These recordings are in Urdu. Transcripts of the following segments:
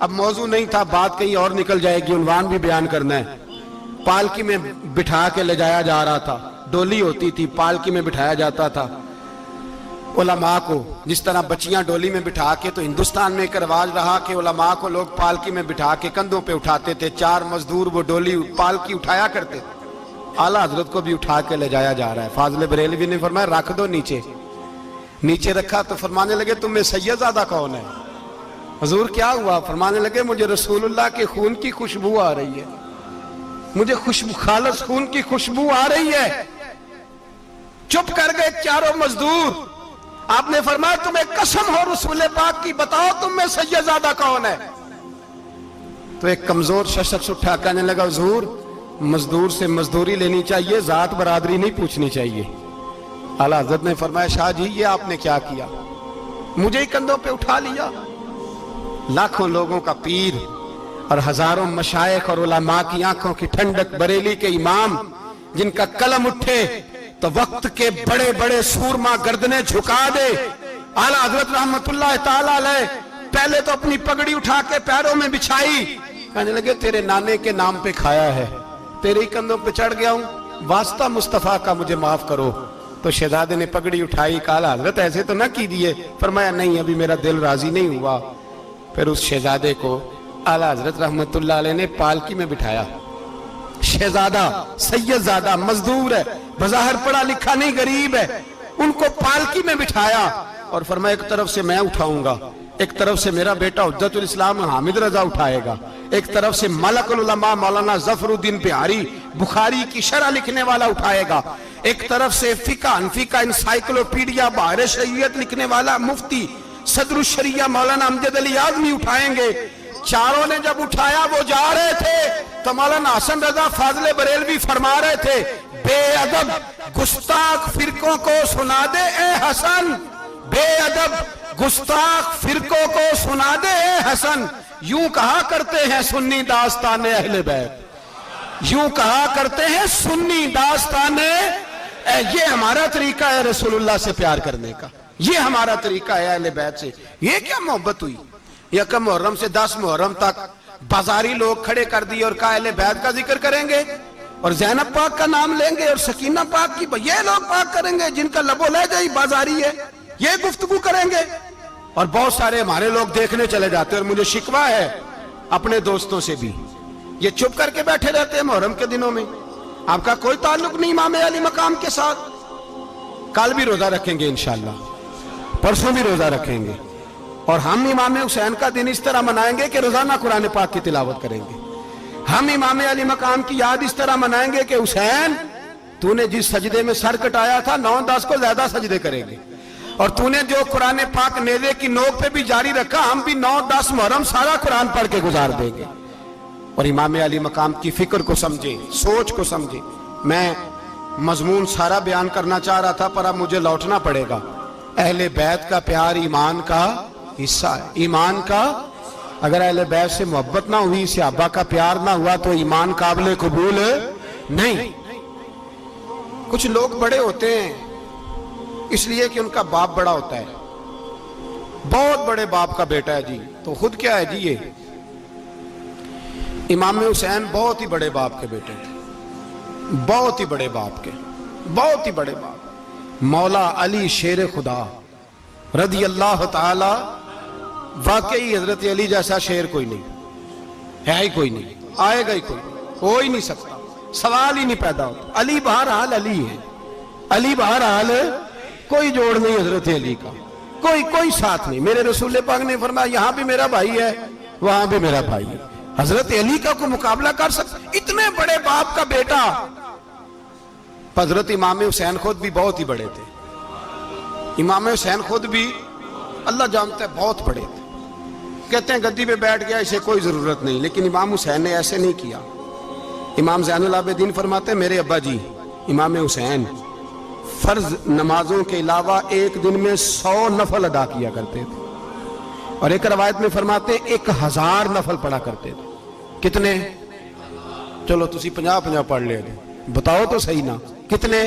اب موضوع نہیں تھا, بات کہیں اور نکل جائے گی, عنوان بھی بیان کرنا ہے. پالکی میں بٹھا کے لے جایا جا رہا تھا, ڈولی ہوتی تھی, پالکی میں بٹھایا جاتا تھا علماء کو, جس طرح بچیاں ڈولی میں بٹھا کے, تو ہندوستان میں ایک رواج رہا کہ علماء کو لوگ پالکی میں بٹھا کے کندھوں پہ اٹھاتے تھے, 4 مزدور وہ ڈولی پالکی اٹھایا کرتے. اعلیٰ حضرت کو بھی اٹھا کے لے جایا جا رہا ہے. فاضل بریلوی نے فرمایا رکھ دو نیچے. نیچے رکھا تو فرمانے لگے تم میں سید زادہ کون ہے؟ حضور کیا ہوا؟ فرمانے لگے مجھے رسول اللہ کے خون کی خوشبو آ رہی ہے, مجھے خالص خون کی خوشبو آ رہی ہے. چپ کر گئے چاروں مزدور. آپ نے فرمایا تمہیں قسم ہو رسول پاک کی, بتاؤ تم میں سید زادہ کون ہے؟ تو ایک کمزور شخص اٹھا کہنے لگا حضور مزدور سے مزدوری لینی چاہیے, ذات برادری نہیں پوچھنی چاہیے. اعلیٰ حضرت نے فرمایا شاہ جی یہ آپ نے کیا کیا, مجھے ہی کندھوں پہ اٹھا لیا. لاکھوں لوگوں کا پیر اور ہزاروں مشائخ اور علماء کی آنکھوں کی ٹھنڈک, بریلی کے امام جن کا قلم اٹھے تو وقت کے بڑے بڑے سورما گردنیں جھکا دے. اعلیٰ حضرت رحمت اللہ تعالیٰ علیہ پہلے تو اپنی پگڑی اٹھا کے پیروں میں بچھائی, کہنے لگے تیرے نانے کے نام پہ کھایا ہے, تیرے ہی کندھوں پہ چڑھ گیا ہوں, واسطہ مصطفیٰ کا مجھے معاف کرو. تو شہزادے نے پگڑی اٹھائی, کہا اعلیٰ حضرت ایسے تو نہ کیجیے. فرمایا نہیں ابھی میرا دل راضی نہیں ہوا. پھر اس شہزادے کو اعلیٰ حضرت رحمت اللہ علیہ نے پالکی میں بٹھایا. شہزادہ سید زادہ مزدور ہے, بظاہر پڑھا لکھا نہیں, غریب ہے, ان کو پالکی میں بٹھایا اور فرمایا ایک طرف سے میں اٹھاؤں گا, ایک طرف سے میرا بیٹا حجت الاسلام حامد رضا اٹھائے گا, ایک طرف سے ملک العلماء مولانا ظفر الدین بہاری بخاری کی شرح لکھنے والا اٹھائے گا, ایک طرف سے فقہ حنفی کا انسائیکلوپیڈیا بحر شریعت لکھنے والا مفتی صدر الشریعہ مولانا امجد علی اعظمی اٹھائیں گے. چاروں نے جب اٹھایا وہ جا رہے تھے تو مولانا حسن رضا فاضل بریلوی فرما رہے تھے بے ادب گستاخ فرقوں کو سنا دے اے حسن, بے ادب گستاخ فرقوں کو سنا دے اے حسن. یوں کہا کرتے ہیں سنی داستان اہل بیت, یوں کہا کرتے ہیں سنی داستان. یہ ہمارا طریقہ ہے رسول اللہ سے پیار کرنے کا, یہ ہمارا طریقہ ہے اہل بیت سے. یہ کیا محبت ہوئی؟ یکم محرم سے 10 محرم تک بازاری لوگ کھڑے کر دی اور کہا اہل بیت کا ذکر کریں گے اور زینب پاک کا نام لیں گے اور سکینہ پاک کی, یہ لوگ پاک کریں گے جن کا لب و لہجہ ہی بازاری ہے, یہ گفتگو کریں گے. اور بہت سارے ہمارے لوگ دیکھنے چلے جاتے ہیں, اور مجھے شکوہ ہے اپنے دوستوں سے بھی, یہ چپ کر کے بیٹھے رہتے ہیں محرم کے دنوں میں. آپ کا کوئی تعلق نہیں امام علی مقام کے ساتھ. کل بھی روزہ رکھیں گے انشاءاللہ, پرسوں بھی روزہ رکھیں گے, اور ہم امام حسین کا دن اس طرح منائیں گے کہ روزانہ قرآن پاک کی تلاوت کریں گے. ہم امام علی مقام کی یاد اس طرح منائیں گے کہ حسین تو نے جس سجدے میں سر کٹایا تھا 9-10 کو زیادہ سجدے کریں گے, اور تو نے جو قرآن پاک نیزے کی نوک پہ بھی جاری رکھا, ہم بھی 9-10 محرم سارا قرآن پڑھ کے گزار دیں گے. اور امام علی مقام کی فکر کو سمجھے, سوچ کو سمجھے. میں مضمون سارا بیان کرنا چاہ رہا تھا پر اب مجھے لوٹنا پڑے گا. اہل بیت کا پیار ایمان کا حصہ ہے, ایمان کا. اگر اہل بیت سے محبت نہ ہوئی, صحابہ کا پیار نہ ہوا تو ایمان قابل قبول نہیں. کچھ لوگ بڑے ہوتے ہیں اس لیے کہ ان کا باپ بڑا ہوتا ہے, بہت بڑے باپ کا بیٹا ہے جی, تو خود کیا ہے جی, یہ امام حسین بہت ہی بڑے باپ کے بیٹے تھے, بہت ہی بڑے باپ کے, بہت ہی بڑے باپ. مولا علی شیر خدا رضی اللہ تعالی, واقعی حضرت علی جیسا شیر کوئی نہیں ہے, ہی کوئی نہیں, آئے گا ہی کوئی, ہو ہی نہیں سکتا, سوال ہی نہیں پیدا ہوتا. علی بہرحال علی ہے, علی بہرحال کوئی جوڑ نہیں حضرت علی کا, کوئی ساتھ نہیں. میرے رسول پاک نے فرمایا یہاں بھی میرا بھائی ہے, وہاں بھی میرا بھائی ہے. حضرت علی کا کوئی مقابلہ کر سکتا؟ اتنے بڑے باپ کا بیٹا. حضرت امام حسین خود بھی بہت ہی بڑے تھے, امام حسین خود بھی اللہ جانتا ہے بہت بڑے تھے. کہتے ہیں گدی پہ بیٹھ گیا اسے کوئی ضرورت نہیں, لیکن امام حسین نے ایسے نہیں کیا. امام زین العابدین فرماتے ہیں میرے ابا جی امام حسین فرض نمازوں کے علاوہ ایک دن میں 100 نفل ادا کیا کرتے تھے, اور ایک روایت میں فرماتے ہیں 1000 نفل پڑھا کرتے تھے. کتنے؟ چلو تسی 50 پڑھ لے, بتاؤ تو صحیح نا کتنے.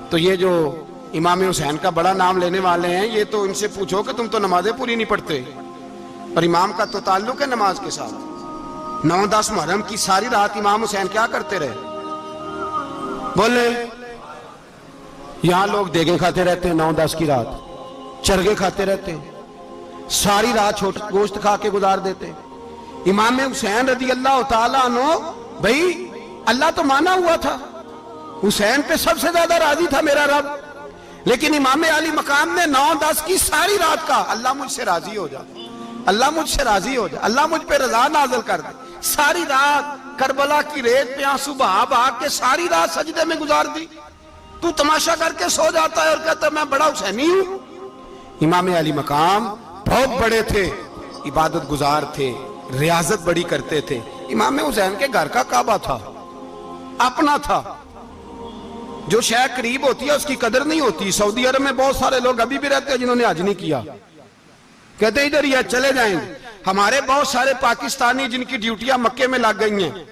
تو یہ جو امام حسین کا بڑا نام لینے والے ہیں, یہ تو ان سے پوچھو کہ تم تو نمازیں پوری نہیں پڑھتے. اور امام کا تو تعلق ہے نماز کے ساتھ۔ 9-10 محرم کی ساری رات امام حسین کیا کرتے رہے؟ بولے یہاں لوگ دیگیں کھاتے رہتے ہیں 9-10 کی رات، چرگے کھاتے رہتے ہیں، ساری رات گوشت کھا کے گزار دیتے۔ امام حسین رضی اللہ تعالیٰ عنہ، بھائی اللہ تو مانا ہوا تھا، حسین پہ سب سے زیادہ راضی تھا میرا رب، لیکن امام علی مقام نے 9-10 کی ساری رات کا اللہ مجھ سے راضی ہو جا، اللہ مجھ سے راضی ہو جا، اللہ مجھ پہ رضا نازل کر دے۔ ساری رات کربلا کی ریت پہ آنسو بہا بہا کے ساری رات سجدے میں گزار دی۔ تو تماشا کر کے سو جاتا ہے اور کہتا ہے میں بڑا حسینی ہوں۔ امام علی مقام بہت بڑے تھے، عبادت گزار تھے، ریاضت بڑی کرتے تھے۔ امام حسین کے گھر کا کعبہ تھا، اپنا تھا، جو شے قریب ہوتی ہے اس کی قدر نہیں ہوتی۔ سعودی عرب میں بہت سارے لوگ ابھی بھی رہتے ہیں جنہوں نے حج نہیں کیا، کہتے ہیں ادھر ہی چلے جائیں گے۔ ہمارے بہت سارے پاکستانی جن کی ڈیوٹیاں مکے میں لگ گئی ہیں،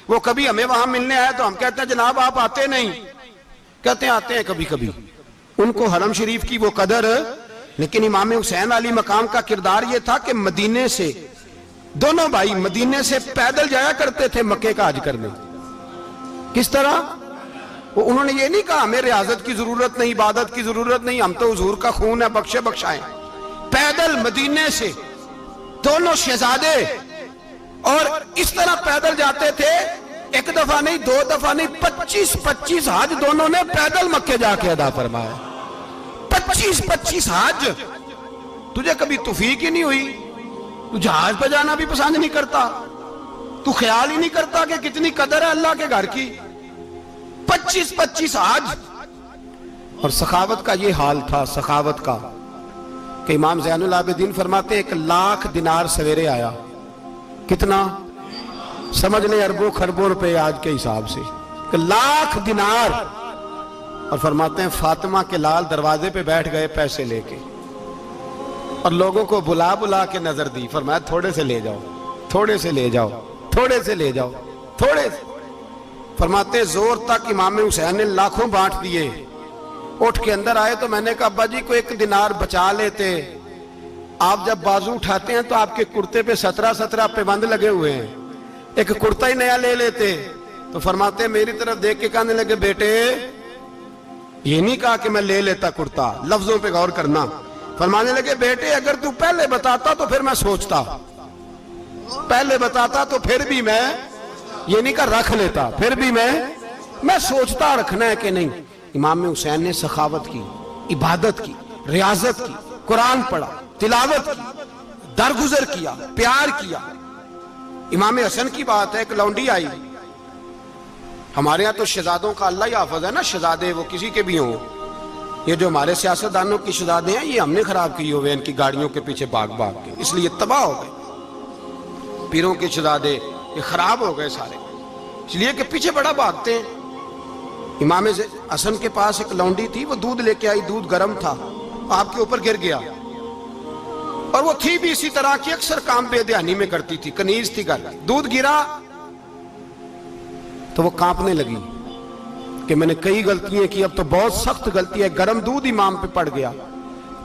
وہ کبھی ہمیں وہاں ملنے آئے تو ہم کہتے ہیں جناب آپ آتے نہیں، کہتے ہیں آتے ہیں کبھی کبھی۔ ان کو حرم شریف کی وہ قدر، لیکن امام حسین علی مقام کا کردار یہ تھا کہ مدینے سے دونوں بھائی مدینے سے پیدل جایا کرتے تھے مکے کا حج کرنے۔ کس طرح؟ انہوں نے یہ نہیں کہا ہمیں ریاضت کی ضرورت نہیں، عبادت کی ضرورت نہیں، ہم تو حضور کا خون ہے، بخشے بخشائیں۔ پیدل مدینے سے دونوں شہزادے اور اس طرح پیدل جاتے تھے، ایک دفعہ نہیں، 2 دفعہ نہیں، 25 حج دونوں نے پیدل مکے جا کے ادا فرمایا۔ 25 حج۔ تجھے کبھی توفیق ہی نہیں ہوئی؟ تو جہاز پہ جانا بھی پسند نہیں کرتا، تو خیال ہی نہیں کرتا کہ کتنی قدر ہے اللہ کے گھر کی۔ 25 حج۔ اور سخاوت کا یہ حال تھا، سخاوت کا، کہ امام زین العابدین فرماتے ہیں 1,00,000 دینار سویرے آیا۔ کتنا؟ سمجھ لیں اربوں خربوں روپے آج کے حساب سے، 1,00,000 دینار۔ اور فرماتے ہیں فاطمہ کے لال دروازے پہ بیٹھ گئے پیسے لے کے، اور لوگوں کو بلا بلا کے نظر دی، فرمایا تھوڑے سے لے جاؤ، تھوڑے سے لے جاؤ، تھوڑے سے لے جاؤ، تھوڑے سے۔ فرماتے ہیں زور تک امام حسین نے لاکھوں بانٹ دیے۔ اٹھ کے اندر آئے تو میں نے کہا ابا جی کو 1 دینار بچا لیتے، آپ جب بازو اٹھاتے ہیں تو آپ کے کرتے پہ 17 پابند لگے ہوئے ہیں، ایک کرتا ہی نیا لے لیتے۔ تو فرماتے ہیں میری طرف دیکھ کے کہنے لگے بیٹے یہ نہیں کہا کہ میں لے لیتا کرتا، لفظوں پہ غور کرنا۔ فرمانے لگے بیٹے اگر تو پہلے بتاتا تو پھر میں سوچتا، پہلے بتاتا تو پھر بھی میں یہ نہیں کہا رکھ لیتا، پھر بھی میں سوچتا رکھنا ہے کہ نہیں۔ امام حسین نے سخاوت کی، عبادت کی، ریاضت کی، قرآن پڑھا، تلاوت کی، درگزر کیا، پیار کیا۔ امام حسن کی بات ہے، ایک لونڈی آئی، ہمارے ہاں تو شہزادوں کا اللہ ہی حافظ ہے نا، شہزادے وہ کسی کے بھی ہوں، یہ جو ہمارے سیاستدانوں کی شہزادے ہیں یہ ہم نے خراب کیے ہوئے ان کی گاڑیوں کے پیچھے بھاگ بھاگ کے، اس لیے تباہ ہو گئے۔ پیروں کے شہزادے یہ خراب ہو گئے سارے، اس لیے کہ پیچھے بڑا بھاگتے ہیں۔ امام حسن کے پاس ایک لونڈی تھی، وہ دودھ لے کے آئی، دودھ گرم تھا، آپ کے اوپر گر گیا، اور وہ تھی بھی اسی طرح کی، اکثر کام بے دھیانی میں کرتی تھی، کنیز تھی گھر، دودھ گرا تو وہ کانپنے لگی کہ میں نے کئی غلطیاں کی، اب تو بہت سخت غلطی ہے، گرم دودھ امام پہ پڑ گیا۔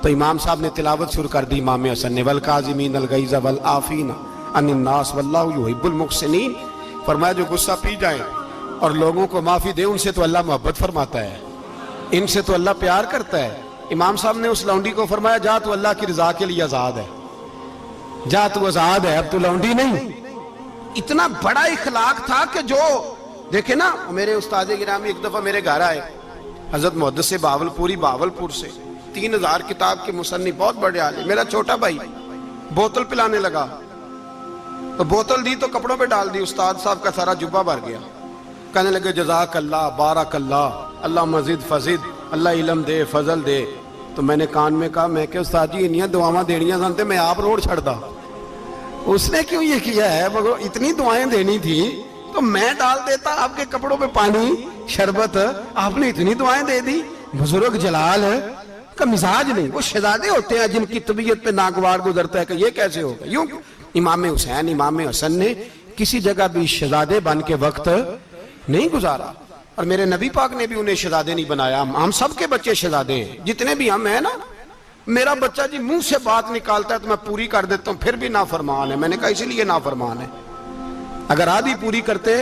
تو امام صاحب نے تلاوت شروع کر دی امام حسن نے، والکاظمین الغیظ والعافین عن الناس واللہ یحب المحسنین۔ فرمایا جو غصہ پی جائیں اور لوگوں کو معافی دے، ان سے تو اللہ محبت فرماتا ہے، ان سے تو اللہ پیار کرتا ہے۔ امام صاحب نے اس لونڈی کو فرمایا جا تو اللہ کی رضا کے لیے آزاد ہے، جا تو آزاد ہے، اب تو لونڈی نہیں۔ اتنا بڑا اخلاق تھا کہ جو دیکھیں نا، میرے استاد گرامی ایک دفعہ میرے گھر آئے، حضرت محدث بہاولپوری، بہاولپور سے، 3000 کتاب کے مصنف، بہت بڑے عالم، میرا چھوٹا بھائی بوتل پلانے لگا، تو بوتل دی تو کپڑوں پہ ڈال دی، استاد صاحب کا سارا جبہ بھر گیا، کہنے لگے جزاک اللہ، بارک اللہ، اللہ مزید فزید، اللہ علم دے، فضل دے۔ تو میں نے کان میں کہا، میں کہ استاد جی انیاں دعاواں دینیاں سنتے میں آپ روڑ چھڑ دا، اس نے کیوں یہ کیا ہے؟ اتنی دعائیں دینی تھی تو میں ڈال دیتا آپ کے کپڑوں پہ پانی شربت، آپ نے اتنی دعائیں دے دی۔ بزرگ جلال کا مزاج نہیں، وہ شہزادے ہوتے ہیں جن کی طبیعت پہ ناگوار گزرتا ہے کہ یہ کیسے ہوگا۔ یوں امام حسین، امام حسن نے کسی جگہ بھی شہزادے بن کے وقت نہیں گزارا، اور میرے نبی پاک نے بھی انہیں شہزادے نہیں بنایا۔ ہم سب کے بچے شہزادے ہیں، جتنے بھی ہم ہیں نا، میرا بچہ جی منہ سے بات نکالتا ہے تو میں پوری کر دیتا ہوں، پھر بھی نافرمان ہے۔ میں نے کہا اسی لیے نافرمان ہے، اگر آدھی پوری کرتے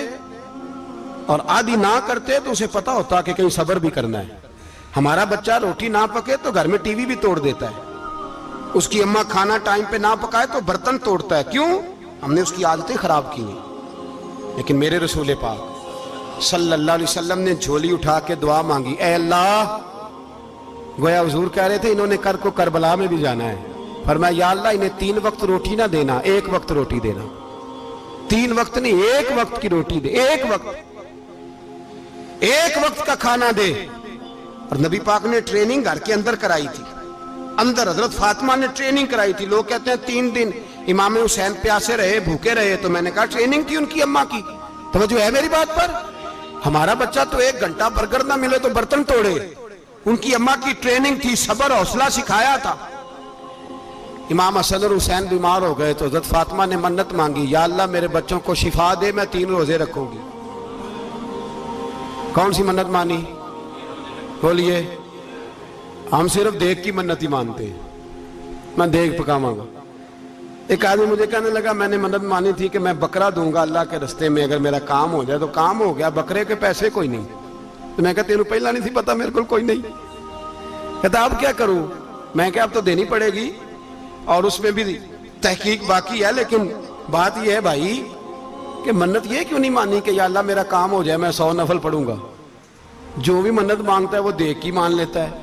اور آدھی نہ کرتے تو اسے پتا ہوتا کہ کہیں صبر بھی کرنا ہے۔ ہمارا بچہ روٹی نہ پکے تو گھر میں ٹی وی بھی توڑ دیتا ہے، اس کی اماں کھانا ٹائم پہ نہ پکائے تو برتن توڑتا ہے۔ کیوں؟ ہم نے اس کی عادتیں خراب کی ہیں۔ لیکن میرے رسول پاک صلی اللہ علیہ وسلم نے جھولی اٹھا کے دعا مانگی، اے اللہ، گویا حضور کہہ رہے تھے انہوں نے کو کربلا میں بھی جانا ہے، فرمایا یا اللہ انہیں 3 وقت روٹی نہ دینا، 1 وقت روٹی دینا، 3 وقت نہیں، 1 وقت کی روٹی دے، 1 وقت کا کھانا دے۔ اور نبی پاک نے ٹریننگ گھر کے اندر کرائی تھی، اندر حضرت فاطمہ نے ٹریننگ کرائی تھی۔ لوگ کہتے ہیں 3 دن امام حسین پیاسے رہے، بھوکے رہے، تو میں نے کہا ٹریننگ تھی ان کی اماں کی۔ توجہ ہے میری بات پر؟ ہمارا بچہ تو 1 گھنٹہ برگر نہ ملے تو برتن توڑے، ان کی اماں کی ٹریننگ تھی، صبر حوصلہ سکھایا تھا۔ امام حسن اور حسین بیمار ہو گئے تو حضرت فاطمہ نے منت مانگی، یا اللہ میرے بچوں کو شفا دے، میں 3 روزے رکھوں گی۔ کون سی منت مانی؟ بولیے۔ ہم صرف دیکھ کی منت ہی مانتے ہیں، میں دیکھ پکاواں گا۔ ایک آدمی مجھے کہنے لگا میں نے منت مانی تھی کہ میں بکرا دوں گا اللہ کے رستے میں، اگر میرا کام ہو جائے تو کام ہو گیا، بکرے کے پیسے کوئی نہیں۔ تو میں کہا تینوں پہلا نہیں تھی پتا، میرے کو کوئی نہیں۔ کہتا اب کیا کروں؟ میں کہا اب تو دینی پڑے گی، اور اس میں بھی تحقیق باقی ہے، لیکن بات یہ ہے بھائی کہ منت یہ کیوں نہیں مانی کہ یا اللہ میرا کام ہو جائے میں 100 نفل پڑھوں گا؟ جو بھی منت مانگتا ہے وہ دیکھ کی مان لیتا ہے،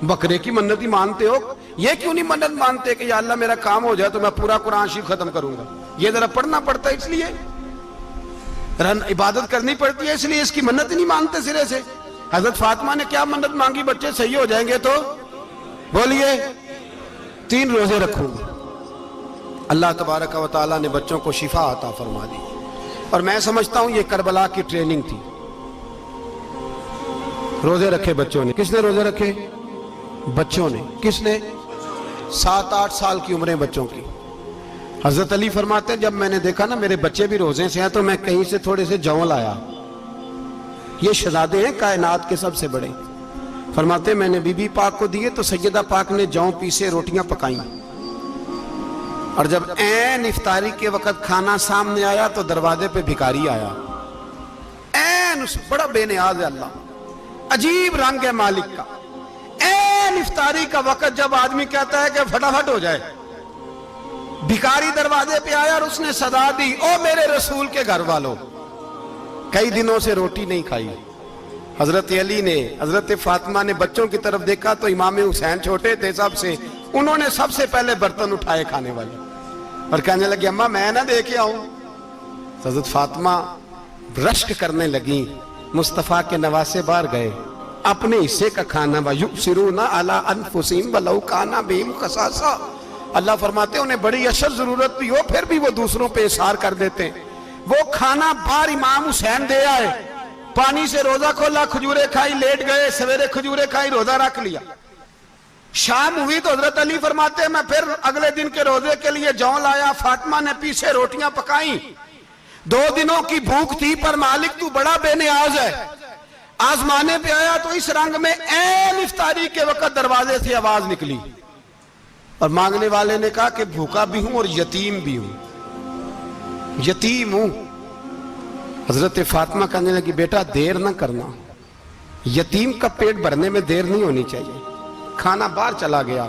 بکرے کی منت ہی مانتے ہو، یہ کیوں نہیں منت مانتے کہ یا اللہ میرا کام ہو جائے تو میں پورا قرآن شریف ختم کروں گا؟ یہ ذرا پڑھنا پڑتا ہے، اس لیے عبادت کرنی پڑتی ہے، اس لیے اس کی منت ہی نہیں مانتے سرے سے۔ حضرت فاطمہ نے کیا منت مانگی؟ بچے صحیح ہو جائیں گے تو بولیے 3 روزے رکھوں گا۔ اللہ تبارک و تعالیٰ نے بچوں کو شفا عطا فرما دی، اور میں سمجھتا ہوں یہ کربلا کی ٹریننگ تھی۔ روزے رکھے بچوں نے۔ کس نے روزے رکھے؟ بچوں نے۔ کس نے؟ 7-8 سال کی عمریں بچوں کی۔ حضرت علی فرماتے ہیں جب میں نے دیکھا نا میرے بچے بھی روزے سے ہیں تو میں کہیں سے تھوڑے سے جوں لایا، یہ شہزادے ہیں کائنات کے سب سے بڑے۔ فرماتے ہیں میں نے بی بی پاک کو دیے تو سیدہ پاک نے جوں پیسے روٹیاں پکائیں، اور جب عین افطاری کے وقت کھانا سامنے آیا تو دروازے پہ بھکاری آیا، عین بڑا بے نیاز ہے اللہ، عجیب رنگ ہے مالک کا۔ عین افطاری کا وقت جب آدمی کہتا ہے کہ فٹافٹ ہو جائے، بھکاری دروازے پہ آیا اور اس نے صدا دی، او میرے رسول کے گھر والوں، کئی دنوں سے روٹی نہیں کھائی۔ حضرت علی نے، حضرت فاطمہ نے بچوں کی طرف دیکھا تو امام حسین چھوٹے تھے سب سے، انہوں نے سب سے پہلے برتن اٹھائے کھانے والے، اور کہنے لگے اماں میں نہ دے کے آؤں؟ حضرت فاطمہ رشک کرنے لگیں، مصطفیٰ کے نواسے باہر گئے، اپنے حصے کا کھانا وَيُؤْثِرُونَ عَلَىٰ أَنفُسِهِمْ وَلَوْ كَانَ بِهِمْ خَصَاصَةٌ، اللہ فرماتے ہیں انہیں بڑی اشد ضرورت بھی ہو پھر بھی وہ دوسروں پہ اثار کر دیتے ہیں۔ وہ کھانا باہر امام حسین دے آئے، پانی سے روزہ کھولا، کھجورے کھائی، لیٹ گئے، سویرے کھجورے کھائی، روزہ رکھ لیا۔ شام ہوئی تو حضرت علی فرماتے ہیں میں پھر اگلے دن کے روزے کے لیے جوں لایا، فاطمہ نے پیچھے روٹیاں پکائیں، 2 دنوں کی بھوک تھی، پر مالک تو بڑا بے نیاز ہے۔ آزمانے پہ آیا تو اس رنگ میں عین افطاری کے وقت دروازے سے آواز نکلی، اور مانگنے والے نے کہا کہ بھوکا بھی ہوں اور یتیم بھی ہوں، یتیم ہوں۔ حضرت فاطمہ کہنے لگی بیٹا دیر نہ کرنا، یتیم کا پیٹ بھرنے میں دیر نہیں ہونی چاہیے۔ کھانا باہر چلا گیا،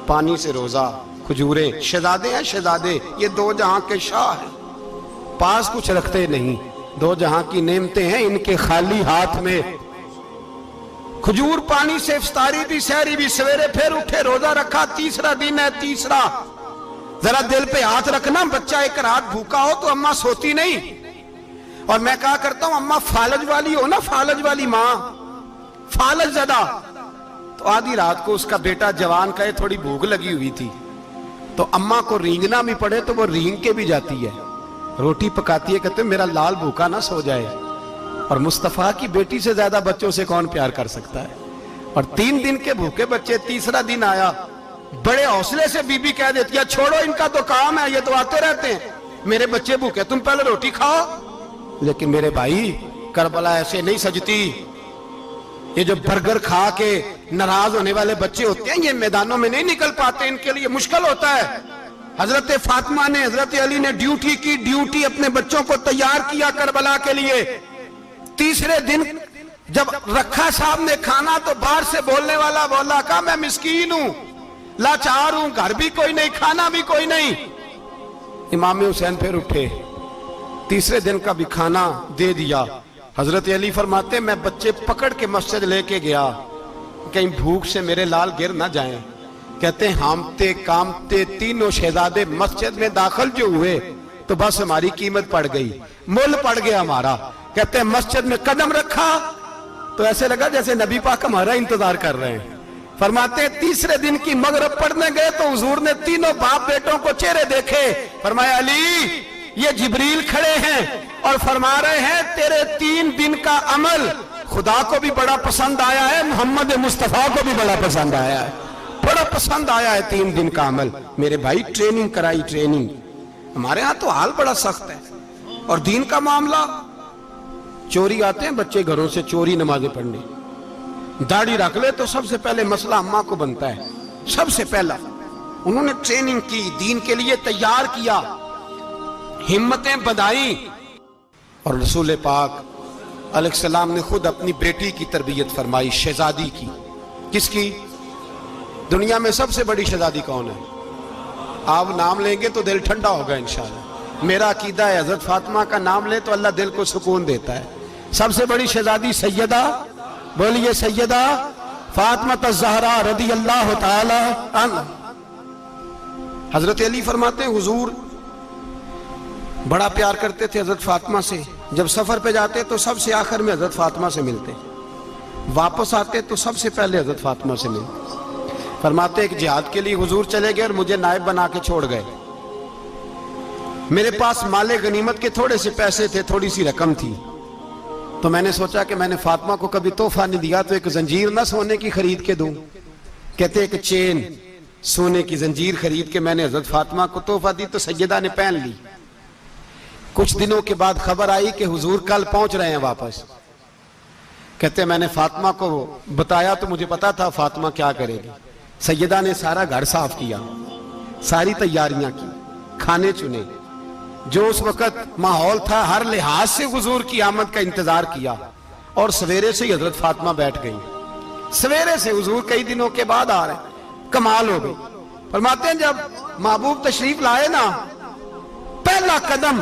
پانی سے روزہ، کھجورے، شہزادے ہیں شہزادے، یہ 2 جہاں کے شاہ ہیں، پاس کچھ رکھتے نہیں، 2 جہاں کی نعمتیں ہیں ان کے خالی ہاتھ میں۔ کھجور پانی سے افطاری بھی، سحری بھی، سویرے پھر اٹھے، روزہ رکھا، تیسرا دن ہے، تیسرا۔ ذرا دل پہ ہاتھ رکھنا، بچہ ایک رات بھوکا ہو تو اماں سوتی نہیں، اور میں کہا کرتا ہوں اماں فالج والی ہو نا، فالج والی ماں، فالج زدہ، تو آدھی رات کو اس کا بیٹا جوان کہے تھوڑی بھوک لگی ہوئی تھی، تو اماں کو رینگنا بھی پڑے تو وہ رینگ کے بھی جاتی ہے، روٹی پکاتی ہے، کہتے ہیں میرا لال بھوکا نہ سو جائے۔ اور مصطفیٰ کی بیٹی سے زیادہ بچوں سے کون پیار کر سکتا ہے؟ اور 3 دن کے بھوکے بچے، تیسرا دن آیا، بڑے حوصلے سے بی بی کہہ دیتی ہے چھوڑو ان کا تو کام ہے، یہ تو آتے رہتے ہیں، میرے بچے بھوکے، تم پہلے روٹی کھاؤ۔ لیکن میرے بھائی کربلا ایسے نہیں سجتی، یہ جو برگر کھا کے ناراض ہونے والے بچے ہوتے ہیں یہ میدانوں میں نہیں نکل پاتے، ان کے لیے مشکل ہوتا ہے۔ حضرت فاطمہ نے، حضرت علی نے ڈیوٹی کی، ڈیوٹی اپنے بچوں کو تیار کیا کربلا کے لیے۔ تیسرے دن جب رکھا صاحب نے کھانا تو باہر سے بولنے والا بولا، کہا میں مسکین ہوں، لاچار ہوں، گھر بھی کوئی نہیں، کھانا بھی کوئی نہیں۔ امام حسین پھر اٹھے، تیسرے دن کا بھی کھانا دے دیا۔ حضرت علی فرماتے میں بچے پکڑ کے مسجد لے کے گیا، کہیں بھوک سے میرے لال گر نہ جائیں۔ کہتے ہیں ہامتے کامتے تینوں شہزادے مسجد میں داخل جو ہوئے تو بس ہماری قیمت پڑ گئی، مول پڑ گیا ہمارا۔ کہتے ہیں مسجد میں قدم رکھا تو ایسے لگا جیسے نبی پاک ہمارا انتظار کر رہے ہیں۔ فرماتے ہیں تیسرے دن کی مغرب پڑھنے گئے تو حضور نے تینوں باپ بیٹوں کو چہرے دیکھے، فرمایا علی یہ جبریل کھڑے ہیں اور فرما رہے ہیں تیرے 3 دن کا عمل خدا کو بھی بڑا پسند آیا ہے، محمد مصطفیٰ کو بھی بڑا پسند آیا ہے، بڑا پسند آیا ہے 3 دن کا عمل۔ میرے بھائی ٹریننگ کرائی، ٹریننگ۔ ہمارے ہاں تو حال بڑا سخت ہے، اور دین کا معاملہ، چوری آتے ہیں بچے گھروں سے چوری نمازیں پڑھنے، داڑھی رکھ لے تو سب سے پہلے مسئلہ اماں کو بنتا ہے، سب سے پہلا۔ انہوں نے ٹریننگ کی، دین کے لیے تیار کیا، ہمتیں بدھائیں، اور رسول پاک علیہ السلام نے خود اپنی بیٹی کی تربیت فرمائی، شہزادی کی۔ کس کی؟ دنیا میں سب سے بڑی شہزادی کون ہے؟ آپ نام لیں گے تو دل ٹھنڈا ہوگا انشاءاللہ۔ میرا عقیدہ ہے حضرت فاطمہ کا نام لے تو اللہ دل کو سکون دیتا ہے۔ سب سے بڑی شہزادی سیدہ، بولیے سیدہ فاطمہ الزہرا رضی اللہ تعالی عنہ۔ حضرت علی فرماتے ہیں حضور بڑا پیار کرتے تھے حضرت فاطمہ سے، جب سفر پہ جاتے تو سب سے آخر میں حضرت فاطمہ سے ملتے، واپس آتے تو سب سے پہلے حضرت فاطمہ سے ملتے۔ فرماتے ایک جہاد کے لیے حضور چلے گئے اور مجھے نائب بنا کے چھوڑ گئے، میرے پاس مال غنیمت کے تھوڑے سے پیسے تھے، تھوڑی سی رقم تھی، تو میں نے سوچا کہ میں نے فاطمہ کو کبھی تحفہ نہیں دیا تو ایک زنجیر نہ سونے کی خرید کے دوں۔ کہتے ایک چین سونے کی زنجیر خرید کے میں نے حضرت فاطمہ کو تحفہ دی تو سیدہ نے پہن لی۔ کچھ دنوں کے بعد خبر آئی کہ حضور کل پہنچ رہے ہیں واپس۔ کہتے میں نے فاطمہ کو بتایا تو مجھے پتا تھا فاطمہ کیا کرے گی۔ سیدہ نے سارا گھر صاف کیا، ساری تیاریاں کی، کھانے چنے، جو اس وقت ماحول تھا ہر لحاظ سے حضور کی آمد کا انتظار کیا، اور سویرے سے ہی حضرت فاطمہ بیٹھ گئی۔ سویرے سے حضور کئی دنوں کے بعد آ رہے ہیں، کمال ہو گئی۔ فرماتے ہیں جب محبوب تشریف لائے نا، پہلا قدم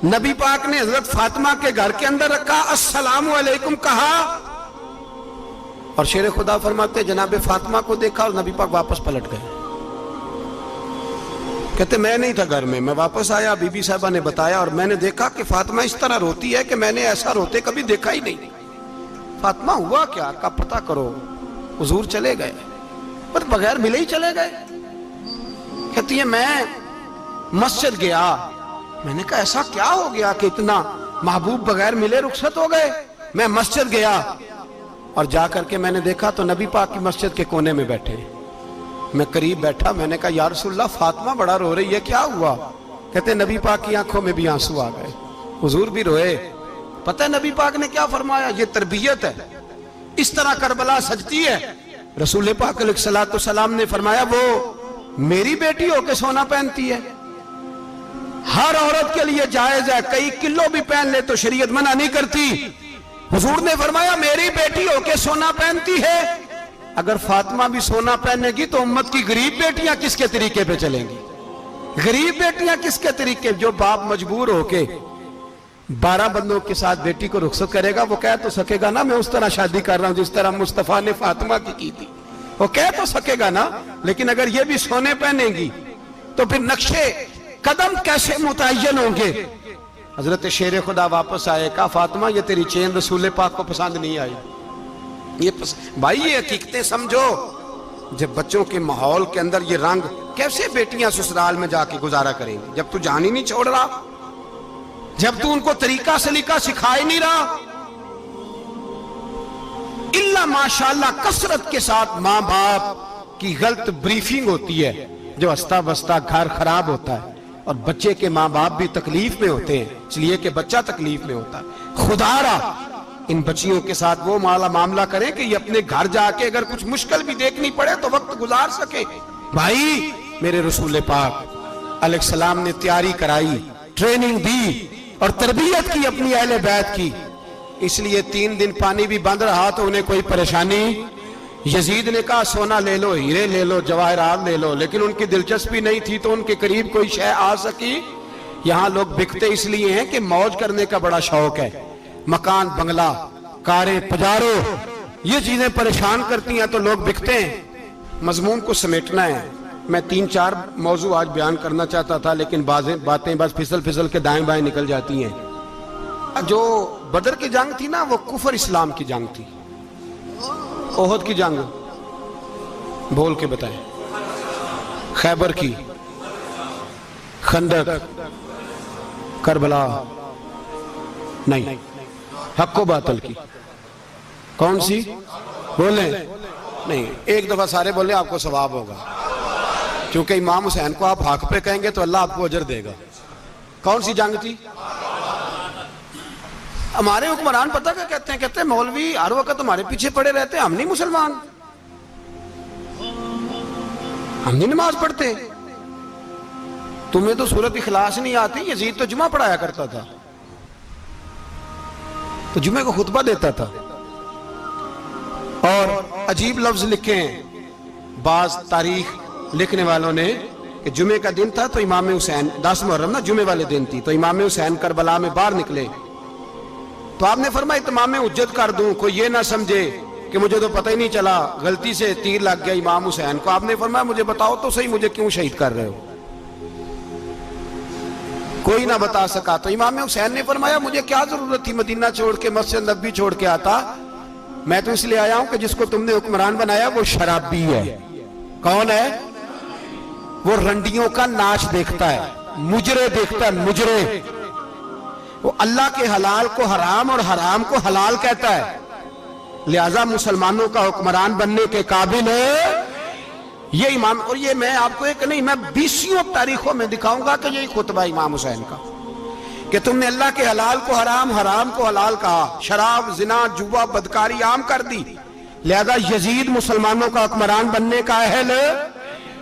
نبی پاک نے حضرت فاطمہ کے گھر کے اندر رکھا، السلام علیکم کہا، اور شیر خدا فرماتے جناب فاطمہ کو دیکھا اور نبی پاک واپس پلٹ گئے۔ کہتے میں نہیں تھا گھر میں واپس آیا، بی بی صاحبہ نے بتایا اور میں نے دیکھا کہ فاطمہ اس طرح روتی ہے کہ میں نے ایسا روتے کبھی دیکھا ہی نہیں۔ فاطمہ ہوا کیا؟ کا پتہ کرو۔ حضور چلے گئے، پر بغیر ملے ہی چلے گئے۔ کہتی ہے میں مسجد گیا، میں نے کہا ایسا کیا ہو گیا کہ اتنا محبوب بغیر ملے رخصت ہو گئے؟ میں مسجد گیا اور جا کر کے میں نے دیکھا تو نبی پاک کی مسجد کے کونے میں بیٹھے۔ میں قریب بیٹھا، میں نے کہا یا رسول اللہ فاطمہ بڑا رو رہی ہے، کیا ہوا؟ کہتے نبی پاک کی آنکھوں میں بھی آنسو آ گئے، حضور بھی روئے۔ پتہ ہے نبی پاک نے کیا فرمایا؟ یہ تربیت ہے، اس طرح کربلا سجتی ہے۔ رسول پاک علیہ السلام نے فرمایا وہ میری بیٹی ہو کے سونا پہنتی ہے، ہر عورت کے لیے جائز ہے، کئی کلو بھی پہن لے تو شریعت منع نہیں کرتی۔ حضور نے فرمایا میری بیٹی ہو کے سونا پہنتی ہے، اگر فاطمہ بھی سونا پہنے گی تو امت کی غریب بیٹیاں کس کے طریقے پہ چلیں گی؟ غریب بیٹیاں کس کے طریقے؟ جو باپ مجبور ہو کے 12 بندوں کے ساتھ بیٹی کو رخصت کرے گا وہ کہہ تو سکے گا نا میں اس طرح شادی کر رہا ہوں جس طرح مصطفیٰ نے فاطمہ کی تھی، وہ کہہ تو سکے گا نا، لیکن اگر یہ بھی سونے پہنے گی تو پھر نقشے قدم کیسے متعین ہوں گے؟ حضرت شیر خدا واپس آئے، کہا فاطمہ یہ تیری چین رسول پاک کو پسند نہیں آئی۔ بھائی یہ حقیقتیں سمجھو، جب بچوں کے ماحول کے اندر یہ رنگ، کیسے بیٹیاں سسرال میں جا کے گزارا کریں گی جب تو جان ہی نہیں چھوڑ رہا، جب تو ان کو طریقہ سلیقہ سکھا ہی نہیں رہا؟ اللہ ماشاءاللہ کثرت کے ساتھ ماں باپ کی غلط بریفنگ ہوتی ہے، جو ہستا بستا گھر خراب ہوتا ہے، اور بچے کے ماں باپ بھی تکلیف میں ہوتے ہیں، اس لیے کہ بچہ تکلیف میں ہوتا ہے۔ خدا را ان بچیوں کے ساتھ وہ معاملہ کریں کہ یہ اپنے گھر جا کے اگر کچھ مشکل بھی دیکھنی پڑے تو وقت گزار سکے. بھائی میرے رسول پاک علیہ السلام نے تیاری کرائی، ٹریننگ دی اور تربیت کی اپنی اہل بیت کی، اس لیے 3 دن پانی بھی بند رہا تو انہیں کوئی پریشانی. یزید نے کہا سونا لے لو، ہیرے لے لو، جواہرات لے لو، لیکن ان کی دلچسپی نہیں تھی تو ان کے قریب کوئی شے آ سکی. یہاں لوگ بکتے اس لیے ہیں کہ موج کرنے کا بڑا شوق ہے، مکان بنگلہ کاریں پجارو یہ چیزیں پریشان کرتی ہیں تو لوگ بکتے ہیں. مضمون کو سمیٹنا ہے. میں 3-4 موضوع آج بیان کرنا چاہتا تھا لیکن باتیں بس پھسل کے دائیں بائیں نکل جاتی ہیں. جو بدر کی جنگ تھی نا وہ کفر اسلام کی جنگ تھی. احد کی جنگ بول کے بتائیں. خیبر کی، خندق، کربلا نہیں، حق و باطل کی. کون سی بولیں؟ نہیں، ایک دفعہ سارے بولیں آپ کو ثواب ہوگا، کیونکہ امام حسین کو آپ حق پہ کہیں گے تو اللہ آپ کو اجر دے گا. کون سی جنگ تھی؟ ہمارے حکمران پتہ کیا کہتے ہیں مولوی ہر وقت ہمارے پیچھے پڑے رہتے ہیں، ہم نہیں مسلمان، ہم نہیں نماز پڑھتے. تمہیں تو سورۃ اخلاص نہیں آتی. یزید تو جمعہ پڑھایا کرتا تھا، تو جمعے کو خطبہ دیتا تھا. اور عجیب لفظ لکھے ہیں بعض تاریخ لکھنے والوں نے کہ جمعے کا دن تھا تو امام حسین 10 محرم نا جمعے والے دن تھی، تو امام حسین کربلا میں باہر نکلے تو آپ نے فرمایا اتمام حجت کر دوں، کوئی یہ نہ سمجھے کہ مجھے تو پتہ ہی نہیں چلا غلطی سے تیر لگ گیا امام حسین کو. آپ نے فرمایا مجھے بتاؤ تو صحیح مجھے کیوں شہید کر رہے ہو؟ کوئی نہ بتا سکا. تو امام حسین نے فرمایا مجھے کیا ضرورت تھی مدینہ چھوڑ کے مسجد نبوی چھوڑ کے آتا، میں تو اس لیے آیا ہوں کہ جس کو تم نے حکمران بنایا وہ شرابی ہے. کون ہے؟ وہ رنڈیوں کا ناچ دیکھتا ہے، مجرے دیکھتا ہے، مجرے. وہ اللہ کے حلال کو حرام اور حرام کو حلال کہتا ہے، لہذا مسلمانوں کا حکمران بننے کے قابل ہے یہ امام. اور یہ میں آپ کو ایک نہیں، میں 20 تاریخوں میں دکھاؤں گا کہ یہی خطبہ امام حسین کا کہ تم نے اللہ کے حلال کو حرام، حرام کو حلال کہا، شراب، زنا، جوا، بدکاری عام کر دی، لہذا یزید مسلمانوں کا حکمران بننے کا اہل.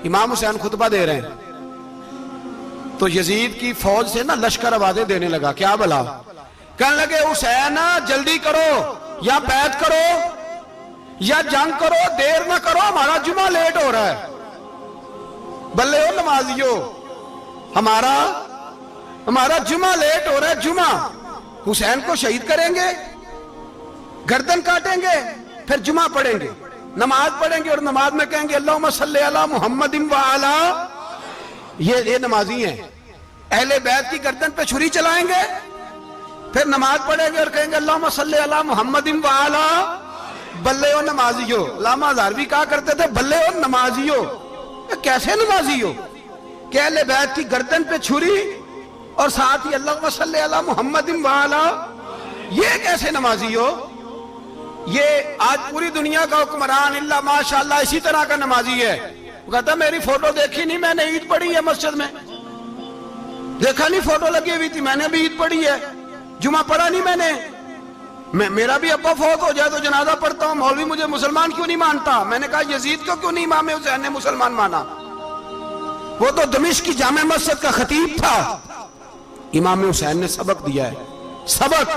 امام حسین خطبہ دے رہے ہیں تو یزید کی فوج سے نا لشکر آوازیں دینے لگا. کیا بلا؟ کہنے لگے حسین جلدی کرو، یا بیعت کرو یا جنگ کرو، دیر نہ کرو، ہمارا جمعہ لیٹ ہو رہا ہے. بلے ہو نمازیو، ہمارا جمعہ لیٹ ہو رہا ہے. جمعہ حسین کو شہید کریں گے، گردن کاٹیں گے، پھر جمعہ پڑھیں گے، نماز پڑھیں گے اور نماز میں کہیں گے اللہم صلی علی محمد وعلا. یہ نمازی ہیں. اہل بیت کی گردن پہ چھری چلائیں گے، پھر نماز پڑھیں گے اور کہیں گے اللہم صلی علی محمد وعلا. بلے ہو نمازیو. علامہ ہزاروی کہا کرتے تھے بلے ہو نمازیو. کیسے نمازیو کہ اہل بیت کی گردن پہ چھری اور ساتھ ہی اللہم صلی علی محمد وعلا؟ یہ کیسے نمازی ہو؟ یہ آج پوری دنیا کا حکمران اللہ ماشاءاللہ اسی طرح کا نمازی ہے. وہ کہتا میری فوٹو دیکھی نہیں، میں نے عید پڑھی ہے مسجد میں، دیکھا نہیں فوٹو لگی ہوئی تھی، میں نے بھی عید پڑھی ہے، جمعہ پڑھا نہیں میں نے. میرا بھی ابا فوت ہو جائے تو جنازہ پڑھتا ہوں، مولوی مجھے مسلمان کیوں نہیں مانتا؟ میں نے کہا یزید کو کیوں نہیں امام حسین نے مسلمان مانا؟ وہ تو دمشق کی جامع مسجد کا خطیب تھا. امام حسین نے سبق دیا ہے، سبق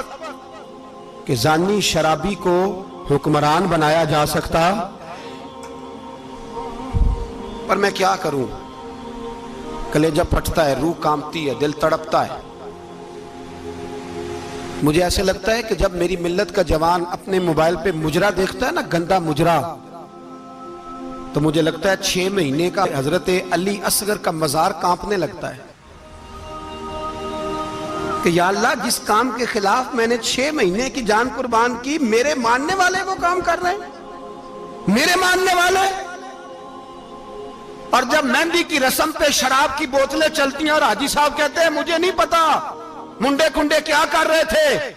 کہ زانی شرابی کو حکمران بنایا جا سکتا. پر میں کیا کروں، کلیجہ پھٹتا ہے، روح کانپتی ہے، دل تڑپتا ہے. مجھے ایسے لگتا ہے کہ جب میری ملت کا جوان اپنے موبائل پہ مجرا دیکھتا ہے نا، گندا مجرا، تو مجھے لگتا ہے 6 مہینے کا حضرت علی اصغر کا مزار کانپنے لگتا ہے کہ یا اللہ جس کام کے خلاف میں نے 6 مہینے کی جان قربان کی، میرے ماننے والے وہ کام کر رہے ہیں، میرے ماننے والے. اور جب مہندی کی رسم پہ شراب کی بوتلیں چلتی ہیں اور حاجی صاحب کہتے ہیں مجھے نہیں پتا منڈے کنڈے کیا کر رہے تھے،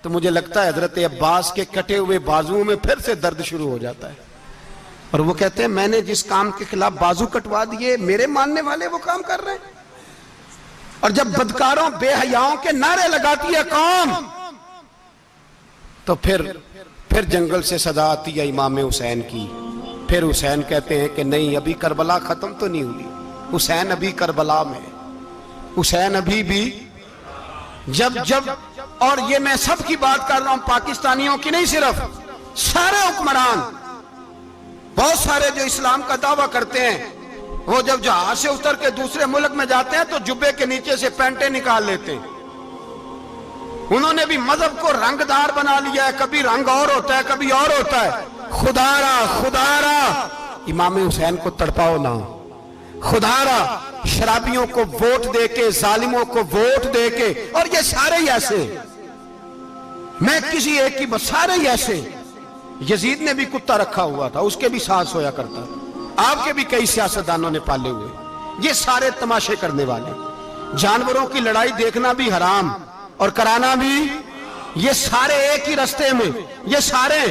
تو مجھے لگتا ہے حضرت عباس کے کٹے ہوئے بازوؤں میں پھر سے درد شروع ہو جاتا ہے. اور وہ کہتے ہیں میں نے جس کام کے خلاف بازو کٹوا دیے، میرے ماننے والے وہ کام کر رہے ہیں. اور جب بدکاروں بے حیاؤں کے نعرے لگاتی ہے قوم تو پھر جنگل سے صدا آتی ہے امام حسین کی. پھر حسین کہتے ہیں کہ نہیں، ابھی کربلا ختم تو نہیں ہوئی، حسین ابھی کربلا میں، حسین ابھی بھی جب اور یہ میں سب کی بات کر رہا ہوں، پاکستانیوں کی نہیں، صرف سارے حکمران، بہت سارے جو اسلام کا دعویٰ کرتے ہیں، وہ جب جہاز سے اتر کے دوسرے ملک میں جاتے ہیں تو جبے کے نیچے سے پینٹیں نکال لیتے ہیں. انہوں نے بھی مذہب کو رنگدار بنا لیا ہے، کبھی رنگ اور ہوتا ہے کبھی اور ہوتا ہے. خدا را امام حسین کو تڑپاؤ نہ، خدا را شرابیوں کو ووٹ دے کے، ظالموں کو ووٹ دے کے، اور یہ سارے ہی ایسے، میں کسی ایک کی بس، سارے ہی ایسے. یزید نے بھی کتا رکھا ہوا تھا، اس کے بھی ساتھ سویا کرتا تھا، آپ کے بھی کئی سیاستدانوں نے پالے ہوئے. یہ سارے تماشے کرنے والے، جانوروں کی لڑائی دیکھنا بھی حرام اور کرانا بھی، یہ سارے ایک ہی رستے میں، یہ سارے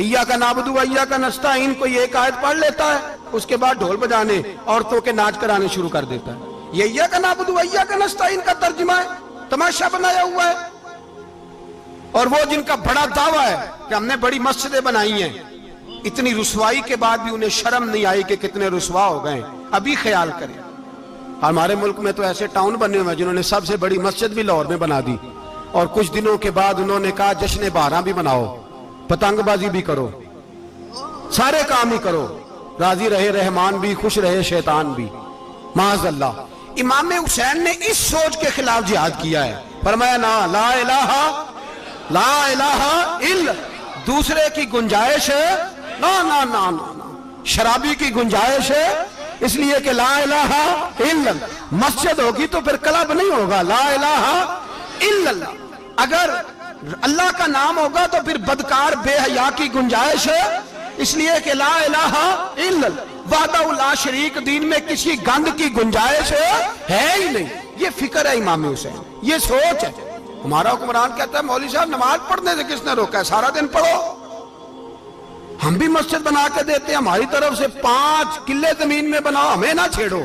ایاک نعبد و ایاک نستعین کوئی ایک آیت پڑھ لیتا ہے، اس کے بعد ڈھول بجانے، عورتوں کے ناچ کرانے شروع کر دیتا ہے. یہ ایاک نعبد و ایاک نستعین کا ترجمہ ہے، تماشا بنایا ہوا ہے. اور وہ جن کا بڑا دعویٰ ہے کہ ہم نے بڑی مسجدیں بنائی ہیں، اتنی رسوائی کے بعد بھی انہیں شرم نہیں آئی کہ کتنے رسوا ہو گئے. ابھی خیال کریں، ہمارے ملک میں تو ایسے ٹاؤن بنے ہوئے ہیں جنہوں نے سب سے بڑی مسجد بھی لاہور میں بنا دی، اور کچھ دنوں کے بعد انہوں نے کہا جشن بہاراں بھی بناؤ، پتنگ بازی بھی کرو، سارے کام ہی کرو، راضی رہے رحمان بھی، خوش رہے شیطان بھی. معاذ اللہ. امام حسین نے اس سوچ کے خلاف جہاد کیا ہے، فرمایا نا لا الہ الا، دوسرے کی گنجائش ہے نا، شرابی کی گنجائش ہے، اس لیے کہ لا الہ الا، مسجد ہوگی تو پھر کلب نہیں ہوگا. لا الہ الا اللہ، اگر اللہ کا نام ہوگا تو پھر بدکار بے حیا کی گنجائش ہے، اس لیے کہ لا الہ الا اللہ، وحدہ لا شریک، دین میں کسی گند کی گنجائش ہے ہی نہیں. یہ فکر ہے امام حسین، یہ سوچ ہے. ہمارا حکمران کہتا ہے مولوی صاحب نماز پڑھنے سے کس نے روکا ہے، سارا دن پڑھو. ہم بھی مسجد بنا کے دیتے ہیں، ہماری طرف سے 5 کلے زمین میں بناؤ، ہمیں نہ چھیڑو.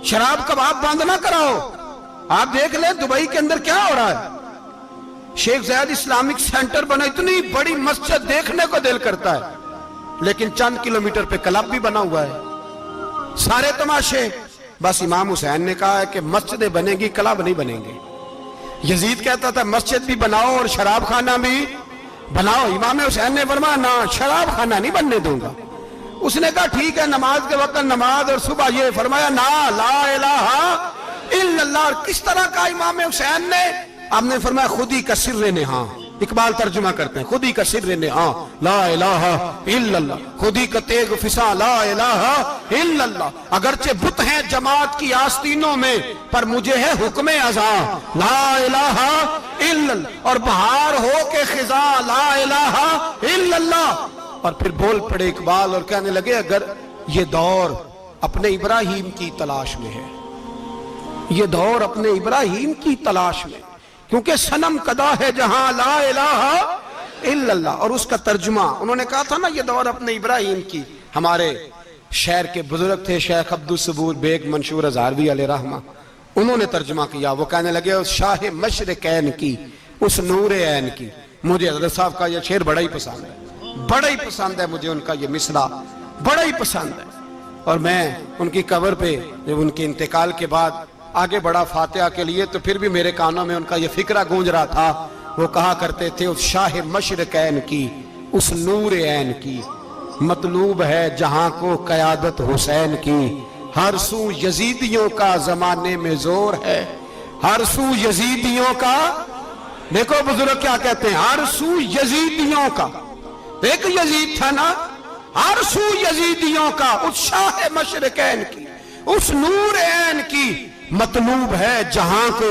شراب کباب بند نہ کراؤ. آپ دیکھ لیں دبئی کے اندر کیا ہو رہا ہے، شیخ زید اسلامک سینٹر بنا، اتنی بڑی مسجد دیکھنے کو دل کرتا ہے، لیکن چند کلومیٹر پہ کلب بھی بنا ہوا ہے، سارے تماشے. بس امام حسین نے کہا ہے کہ مسجدیں بنے گی، کلب نہیں بنیں گے. یزید کہتا تھا مسجد بھی بناؤ اور شراب خانہ بھی بناؤ. امام حسین نے فرمایا نہ، شراب خانہ نہیں بننے دوں گا. اس نے کہا ٹھیک ہے، نماز کے وقت نماز اور صبح یہ. فرمایا نا لا الہ الا اللہ. اور کس طرح کا امام حسین نے، آپ نے فرمایا خود ہی کا سر نہاں. اقبال ترجمہ کرتے ہیں، خود ہی کا سر نہاں لا الہ الا اللہ، خود ہی کا تیغ فساں لا الہ الا اللہ. اگرچہ بت ہیں جماعت کی آستینوں میں، پر مجھے ہے حکم ازاں لا الہ الا اللہ. اور بہار ہو کے خزاں لا الہ الا اللہ. اور پھر بول پڑے اقبال اور کہنے لگے اگر یہ دور اپنے ابراہیم کی تلاش میں ہے، یہ دور اپنے ابراہیم کی تلاش میں، کیونکہ صنم کدا ہے جہاں لا الہ الا اللہ. اور اس کا ترجمہ انہوں نے کہا تھا نا یہ دور اپنے ابراہیم کی. ہمارے شہر کے بزرگ تھے شیخ عبدالصبور بیگ منشور ہزاروی علیہ رحمہ، انہوں نے ترجمہ کیا. وہ کہنے لگے اس شاہ مشرقین کی، اس نور عین کی. مجھے حضرت صاحب کا یہ شعر بڑا ہی پسند ہے، بڑا ہی پسند ہے مجھے، ان کا یہ مصرع بڑا ہی پسند ہے. اور میں ان کی قبر پہ جب ان کے انتقال کے بعد آگے بڑھا فاتحہ کے لیے تو پھر بھی میرے کانوں میں ان کا یہ فکرہ گونج رہا تھا. وہ کہا کرتے تھے اس شاہ مشرقین کی، اس نور عین کی، مطلوب ہے جہاں کو قیادت حسین کی. ہر سو یزیدیوں کا زمانے میں زور ہے، ہر سو یزیدیوں کا. دیکھو بزرگ کیا کہتے ہیں، ہر سو یزیدیوں کا. ایک یزید تھا نا، ہر سو یزیدیوں کا، اس شاہ مشرقین کی، اس نور عین کی، مطلوب ہے جہاں کو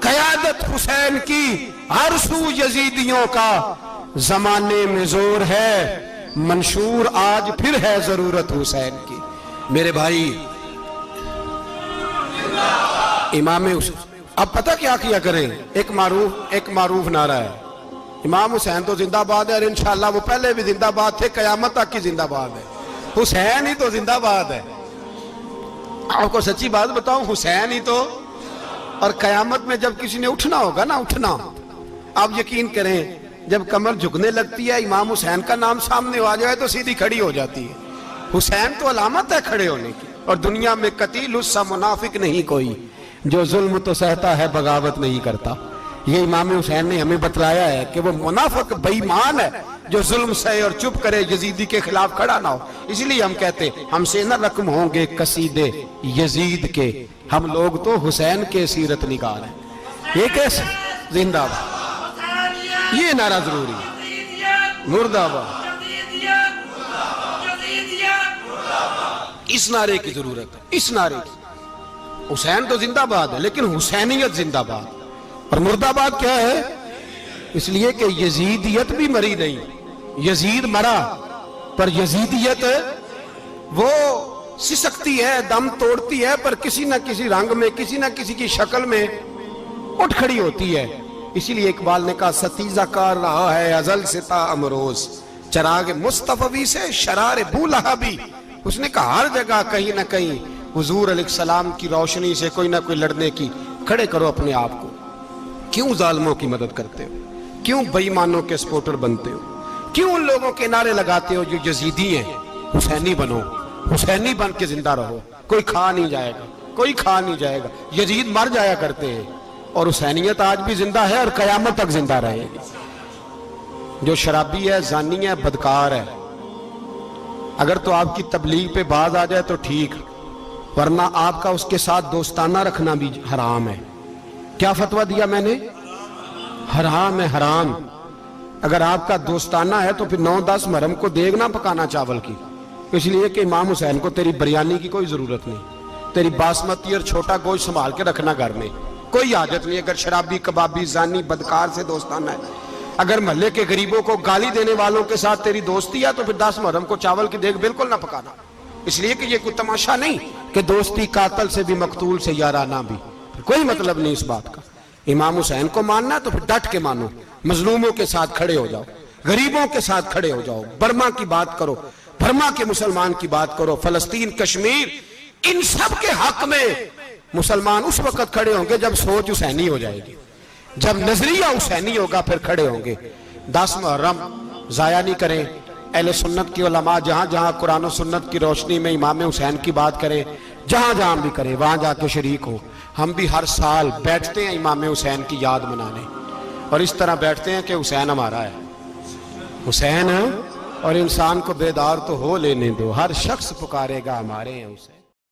قیادت حسین کی. ہر سو یزیدیوں کا زمانے میں زور ہے، منشور آج پھر ہے ضرورت حسین کی. میرے بھائی امام حسین، اب پتہ کیا کیا کریں، ایک معروف نعرہ ہے، امام حسین تو زندہ باد ہے، اور انشاءاللہ وہ پہلے بھی زندہ باد تھے، قیامت تک کی زندہ باد ہے. حسین ہی تو زندہ باد ہے. آپ کو سچی بات بتاؤں، حسین ہی تو. اور قیامت میں جب کسی نے اٹھنا ہوگا نا، اٹھنا، آپ یقین کریں جب کمر جھکنے لگتی ہے امام حسین کا نام سامنے آ جائے تو سیدھی کھڑی ہو جاتی ہے۔ حسین تو علامت ہے کھڑے ہونے کی۔ اور دنیا میں قتیل اس سا منافق نہیں کوئی جو ظلم تو سہتا ہے بغاوت نہیں کرتا۔ یہ امام حسین نے ہمیں بتلایا ہے کہ وہ منافق بے ایمان ہے جو ظلم سہے اور چپ کرے، یزیدی کے خلاف کھڑا نہ ہو۔ اس لیے ہم کہتے ہم سے نہ رقم ہوں گے قصیدے یزید کے، ہم لوگ تو حسین کے سیرت نگار ہیں۔ یہ کیسے زندہ باد، یہ نعرہ ضروری ہے، مردہ آباد، اس نعرے کی ضرورت ہے، اس نعرے کی۔ حسین تو زندہ باد ہے لیکن حسینیت زندہ باد، اور مردہ آباد کیا ہے؟ اس لیے کہ یزیدیت بھی مری نہیں، یزید مرا پر یزیدیت وہ سسکتی ہے، دم توڑتی ہے، پر کسی نہ کسی رنگ میں، کسی نہ کسی کی شکل میں اٹھ کھڑی ہوتی ہے۔ اسی لیے اقبال نے کہا ستیزہ کار رہا ہے ازل سے تا امروز، چراغ مصطفی سے شرار بولہبی۔ اس نے کہا ہر جگہ کہیں نہ کہیں حضور علیہ السلام کی روشنی سے کوئی نہ کوئی لڑنے کی کھڑے کرو اپنے آپ کو۔ کیوں ظالموں کی مدد کرتے ہو؟ کیوں بے ایمانوں کے سپورٹر بنتے ہو؟ کیوں ان لوگوں کے نعرے لگاتے ہو جو یزیدی ہیں؟ حسینی بنو، حسینی بن کے زندہ رہو، کوئی کھا نہیں جائے گا، کوئی کھا نہیں جائے گا۔ یزید مر جایا کرتے ہیں اور حسینیت آج بھی زندہ ہے اور قیامت تک زندہ رہے گی۔ جو شرابی ہے، زانی ہے، بدکار ہے، اگر تو آپ کی تبلیغ پہ باز آ جائے تو ٹھیک، ورنہ آپ کا اس کے ساتھ دوستانہ رکھنا بھی حرام ہے۔ کیا فتویٰ دیا میں نے؟ حرام ہے، حرام۔ اگر آپ کا دوستانہ ہے تو پھر 9-10 محرم کو دیگ نہ پکانا چاول کی، اس لیے کہ امام حسین کو تیری بریانی کی کوئی ضرورت نہیں، تیری باسمتی اور چھوٹا گوشت سنبھال کے رکھنا گھر میں، کوئی حاجت نہیں۔ اگر شرابی، کبابی، زانی، بدکار سے دوستانہ ہے، اگر محلے کے غریبوں کو گالی دینے والوں کے ساتھ تیری دوستی ہے تو پھر 10 محرم کو چاول کی دیگ بالکل نہ پکانا، اس لیے کہ یہ کوئی تماشا نہیں کہ دوستی قاتل سے بھی مقتول سے یارانہ بھی، کوئی مطلب نہیں اس بات کا۔ امام حسین کو ماننا تو پھر ڈٹ کے مانو، مظلوموں کے ساتھ کھڑے ہو جاؤ، غریبوں کے ساتھ کھڑے ہو جاؤ، برما کی بات کرو، برما کے مسلمان کی بات کرو، فلسطین، کشمیر، ان سب کے حق میں مسلمان اس وقت کھڑے ہوں گے جب سوچ حسینی ہو جائے گی، جب نظریہ حسینی ہوگا پھر کھڑے ہوں گے۔ 10 محرم ضائع نہیں کریں۔ اہل سنت کی علماء جہاں جہاں قرآن و سنت کی روشنی میں امام حسین کی بات کریں، جہاں جہاں بھی کریں، وہاں جا کے شریک ہو۔ ہم بھی ہر سال بیٹھتے ہیں امام حسین کی یاد منانے، اور اس طرح بیٹھتے ہیں کہ حسین ہمارا ہے، حسین ہے، اور انسان کو بیدار تو ہو لینے دو، ہر شخص پکارے گا ہمارے ہیں حسین۔